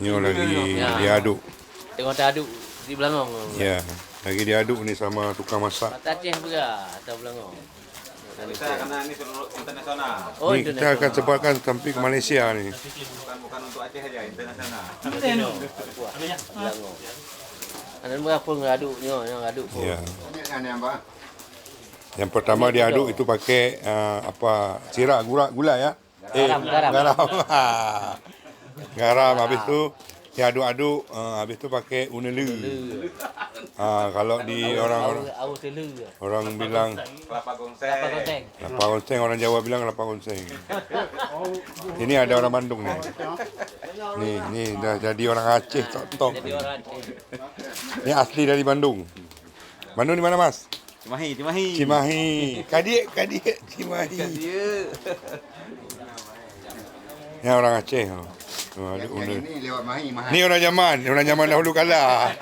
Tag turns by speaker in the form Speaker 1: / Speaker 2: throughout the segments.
Speaker 1: Ni lagi
Speaker 2: Ya.
Speaker 1: diaduk.
Speaker 2: Tengok aduk di Belangong.
Speaker 1: Ya, lagi diaduk ni sama tukang masak.
Speaker 2: Mata Aceh juga atau Belangong.
Speaker 3: Kita karena ini seluruh internasional.
Speaker 2: Oh,
Speaker 1: Ni kita akan sebabkan sampai ke Malaysia ni.
Speaker 3: Bukan untuk Aceh saja, internasional.
Speaker 2: Belangong. Ada berapa ngaduk ni, ngaduk pun.
Speaker 1: Ya. Yang pertama diaduk itu pakai apa? Sirap gula ya.
Speaker 2: Garam.
Speaker 1: Garam. Garam habis tu diaduk-aduk, habis tu pakai unelu. Kalau di orang bilang
Speaker 3: Kelapa gongseng.
Speaker 1: kelapa gonseng, orang Jawa bilang kelapa gonseng. Ini ada orang Bandung nih. Nih dah jadi orang Aceh tok.
Speaker 2: Jadi orang Aceh.
Speaker 1: Ini asli dari Bandung. Bandung di mana, Mas?
Speaker 3: Cimahi.
Speaker 1: Cimahi. Kadik Cimahi. Ini orang Aceh. Aduk unel.
Speaker 4: Ini lewat Mahi, mahal.
Speaker 1: Ni orang zaman dahulu kala.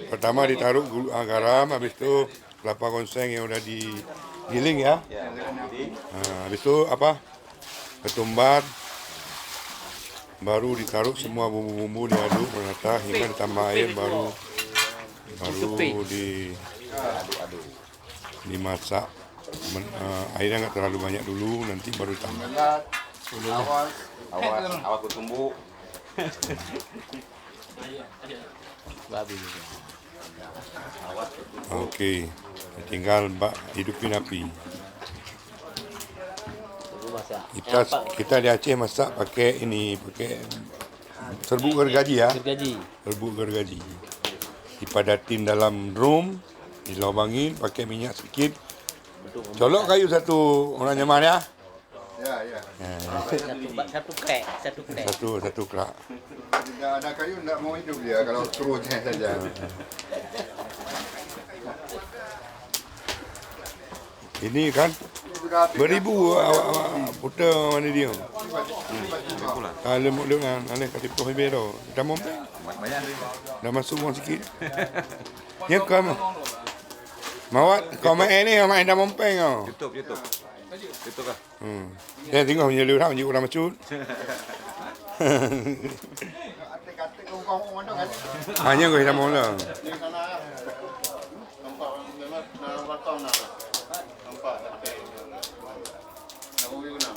Speaker 1: Pertama ditaruh garam, habis tu kelapa gonseng yang udah digiling ya.
Speaker 3: Ya, jadi
Speaker 1: Habis tu apa? Ketumbar. Baru ditaruh semua bumbu-bumbu diaduk merata hingga ditambah air baru dimasak. Airnya nggak terlalu banyak dulu, nanti baru tambah.
Speaker 3: awas kutumbu.
Speaker 2: Babi.
Speaker 1: Okey, tinggal hidupin api.
Speaker 2: Tunggu masak.
Speaker 1: Kita di Aceh masak pakai serbuk gergaji ya. Serbuk gergaji. Dipadatin dalam drum, dilobangin, pakai minyak sedikit. Colok kayu satu orang nyaman ya.
Speaker 4: Ya.
Speaker 2: Satu krek.
Speaker 1: Satu kerak.
Speaker 4: Tidak ada kayu, tidak mau hidup dia kalau terusnya saja.
Speaker 1: Ini kan beribu putar mana dia. Lemuk dengan alih kat tipu hebel tu. Dah mompeng.
Speaker 3: Banyak ni.
Speaker 1: Dah masuk uang sikit. Ya kamu. Mawat kau main ni, main dah mompeng kau.
Speaker 3: YouTube kah?
Speaker 1: Ya tengok punya lu dah menjadi orang macut.
Speaker 4: Kata kau mana kan?
Speaker 1: Hanya kau dah mula.
Speaker 4: Di sana. Nampak memang batang nak. Nampak tak? Nak boleh guna.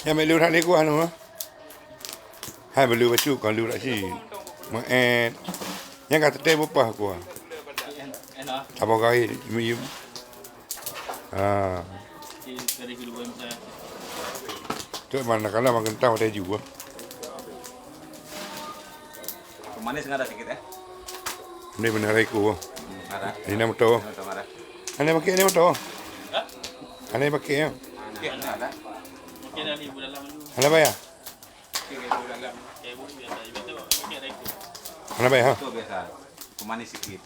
Speaker 1: Ya melu dah leku anu. Hai belu bacu kau lu dak si. Main. Yang kata teh bopah aku. Apa kau ini? Tu mana kalau makan tahu dia juga.
Speaker 3: Manis nggak ada sedikit ya?
Speaker 1: Ini benar aku.
Speaker 3: Ada.
Speaker 1: Ini nama tu.
Speaker 3: Ada.
Speaker 1: Ane pakai ni tu. Ane pakai ya.
Speaker 3: Ada.
Speaker 1: Ane bayar. Ane bayar ha.
Speaker 3: Itu biasa. Manis sedikit.